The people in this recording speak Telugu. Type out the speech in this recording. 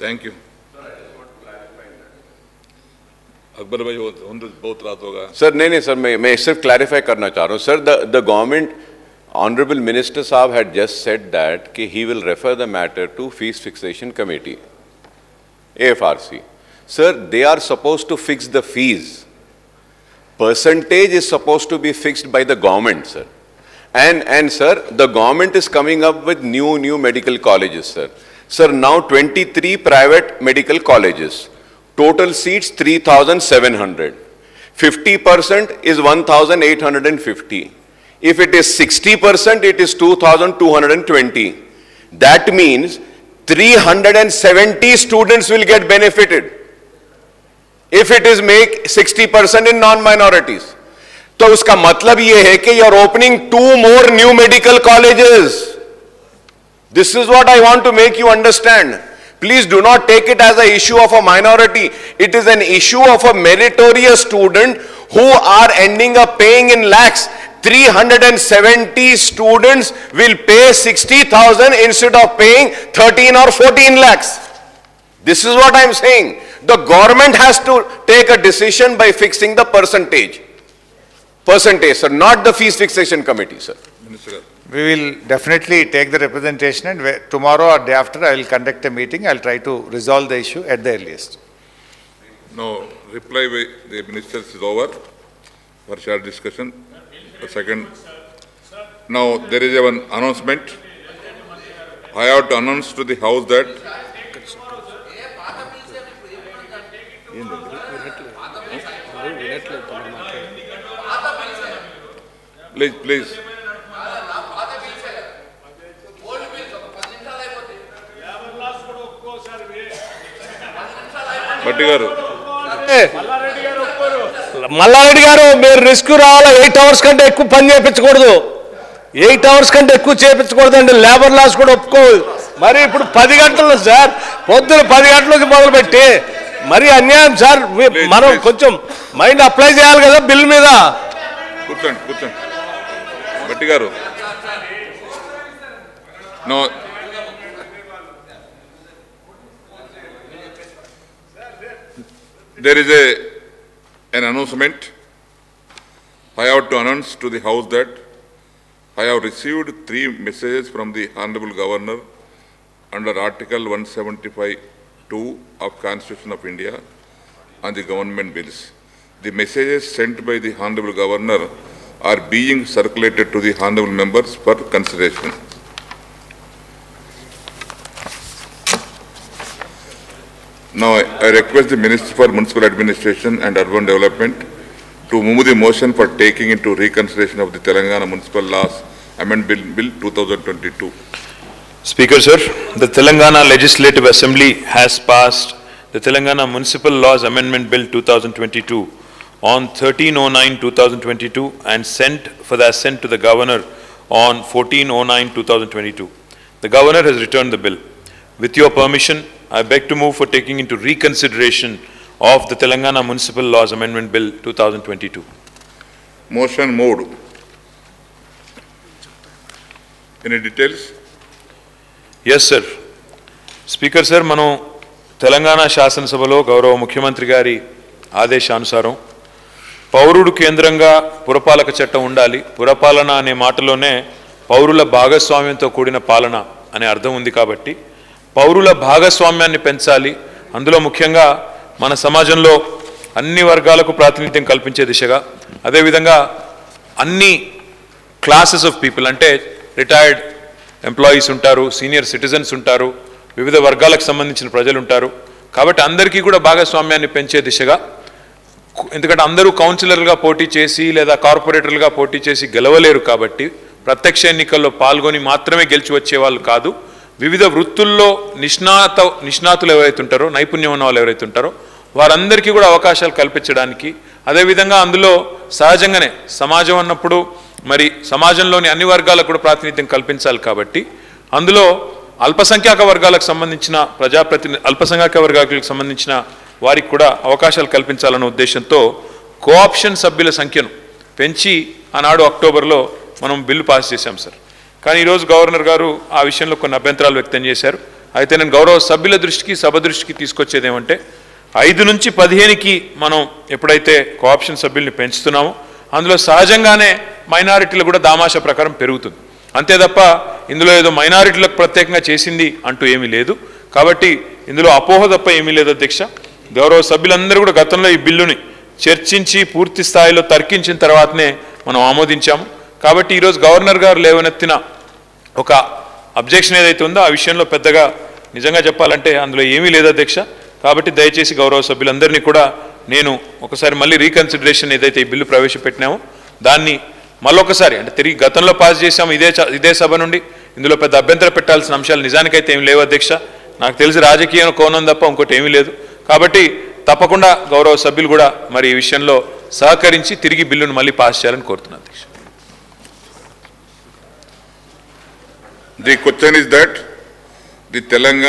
Thank you. अकबर भाई बहुत रात होगा सर। नहीं सर, मैं सिर्फ क्लैरिफाई करना चाह रहा हूँ sir. The government honourable minister साहब हैड जस्ट सेड दैट कि he will refer the matter to fees fixation committee AFRC. Sir, they are supposed to fix the fees. Percentage is supposed to be fixed by the government, sir. And sir, the government is coming up with new medical colleges, sir. Sir, now 23 private medical colleges. Total seats 3,700. 50% is 1,850. If it is 60%, it is 2,220. That means 370 students will get benefited if it is make 60% in non-minorities. तो उसका मतलब ये है कि you are opening 2 more new medical colleges. This is what I want to make you understand. Please do not take it as an issue of a minority. It is an issue of a meritorious student who are ending up paying in lakhs. 370 students will pay 60,000 instead of paying 13 or 14 lakhs. This is what I am saying. The government has to take a decision by fixing the percentage, sir, not the fees fixation committee, sir. Minister. We will definitely take the representation, and tomorrow or day after I will conduct a meeting. I will try to resolve the issue at the earliest. No, reply by the ministers is over for short discussion. A second. Now there is one announcement. I have to announce to the House that please. Bhatti garu. Mallareddy గారు మీరు రిస్క్ రావాలా 8 hours కంటే ఎక్కువ పని చేయించకూడదు. 8 hours కంటే ఎక్కువ చేయించకూడదండి. లేబర్ లాస్ కూడా ఒప్పుకోదు. మరి ఇప్పుడు 10 గంటలు సార్, పొద్దున 10 గంటల నుంచి మొదలుపెట్టి మరి అన్యాయం సార్. మనం కొంచెం మైండ్ అప్లై చేయాలి కదా బిల్ మీద. కూర్చోండి. బట్టి గారు. No. There is an announcement. I have to announce to the House that I have received 3 messages from the Honorable Governor under Article 175(2) of Constitution of India on the government bills. The messages sent by the Honorable Governor are being circulated to the Honorable members for consideration. Now I request the Minister for Municipal Administration and Urban Development to move the motion for taking into reconsideration of the Telangana Municipal Laws Amendment Bill 2022. Speaker, sir, the Telangana Legislative Assembly has passed the Telangana Municipal Laws Amendment Bill 2022 on 13/09/2022 and sent for the assent to the Governor on 14/09/2022. The Governor has returned the bill. With your permission, I beg to move for taking into reconsideration of the Telangana Municipal Laws Amendment Bill 2022. Motion moved. Any details? Yes, sir. Speaker, sir, మనం తెలంగాణ శాసనసభలో గౌరవ ముఖ్యమంత్రి గారి ఆదేశానుసారం పౌరుడు కేంద్రంగా పురపాలక చట్టం ఉండాలి. పురపాలన అనే మాటలోనే పౌరుల భాగస్వామ్యంతో కూడిన పాలన అనే అర్థం ఉంది కాబట్టి పౌరుల భాగస్వామ్యాన్ని పెంచాలి. అందులో ముఖ్యంగా మన సమాజంలో అన్ని వర్గాలకు ప్రాతినిధ్యం కల్పించే దిశగా, అదేవిధంగా అన్ని క్లాసెస్ ఆఫ్ పీపుల్ అంటే రిటైర్డ్ ఎంప్లాయీస్ ఉంటారు, సీనియర్ సిటిజన్స్ ఉంటారు, వివిధ వర్గాలకు సంబంధించిన ప్రజలు ఉంటారు. కాబట్టి అందరికీ కూడా భాగస్వామ్యాన్ని పెంచే దిశగా, ఎందుకంటే అందరూ కౌన్సిలర్గా పోటీ చేసి లేదా కార్పొరేటర్లుగా పోటీ చేసి గెలవలేరు కాబట్టి ప్రత్యక్ష ఎన్నికల్లో పాల్గొని మాత్రమే గెలిచి వచ్చేవాళ్ళు కాదు. వివిధ వృత్తుల్లో నిష్ణాతులు ఎవరైతే ఉంటారో, నైపుణ్యం ఉన్న వాళ్ళు ఎవరైతే ఉంటారో వారందరికీ కూడా అవకాశాలు కల్పించడానికి, అదేవిధంగా అందులో సహజంగానే సమాజం అన్నప్పుడు మరి సమాజంలోని అన్ని వర్గాలకు కూడా ప్రాతినిధ్యం కల్పించాలి కాబట్టి అందులో అల్పసంఖ్యాక వర్గాలకు సంబంధించిన అల్పసంఖ్యాక వర్గాలకు సంబంధించిన వారికి కూడా అవకాశాలు కల్పించాలన్న ఉద్దేశంతో కోఆప్షన్ సభ్యుల సంఖ్యను పెంచి ఆనాడు అక్టోబర్లో మనం బిల్లు పాస్ చేశాం సార్. కానీ ఈరోజు గవర్నర్ గారు ఆ విషయంలో కొన్ని అభ్యంతరాలు వ్యక్తం చేశారు. అయితే నేను గౌరవ సభ్యుల దృష్టికి సభ దృష్టికి తీసుకొచ్చేది ఏమంటే 5 నుంచి 15కి మనం ఎప్పుడైతే కోఆప్షన్ సభ్యుల్ని పెంచుతున్నామో అందులో సహజంగానే మైనారిటీలు కూడా దామాషా ప్రకారం పెరుగుతుంది. అంతే తప్ప ఇందులో ఏదో మైనారిటీలకు ప్రత్యేకంగా చేసింది అంటూ ఏమీ లేదు. కాబట్టి ఇందులో అపోహ తప్ప ఏమీ లేదు అధ్యక్ష. గౌరవ సభ్యులందరూ కూడా గతంలో ఈ బిల్లుని చర్చించి పూర్తి స్థాయిలో తర్కించిన తర్వాతనే మనం ఆమోదించాము. కాబట్టి ఈరోజు గవర్నర్ గారు లేవనెత్తిన ఒక అబ్జెక్షన్ ఏదైతే ఉందో ఆ విషయంలో పెద్దగా నిజంగా చెప్పాలంటే అందులో ఏమీ లేదు అధ్యక్ష. కాబట్టి దయచేసి గౌరవ సభ్యులందరినీ కూడా నేను ఒకసారి మళ్ళీ రీకన్సిడరేషన్ ఏదైతే ఈ బిల్లు ప్రవేశపెట్టినామో దాన్ని మళ్ళొకసారి అంటే తిరిగి గతంలో పాస్ చేశాము ఇదే సభ నుండి ఇందులో పెద్ద అభ్యంతరం పెట్టాల్సిన అంశాలు నిజానికైతే ఏమి లేవు అధ్యక్ష. నాకు తెలిసి రాజకీయ కోణం తప్ప ఇంకోటి ఏమీ లేదు. కాబట్టి తప్పకుండా గౌరవ సభ్యులు కూడా మరి ఈ విషయంలో సహకరించి తిరిగి బిల్లును మళ్ళీ పాస్ చేయాలని కోరుతున్నాను అధ్యక్ష. The question is that the Telangana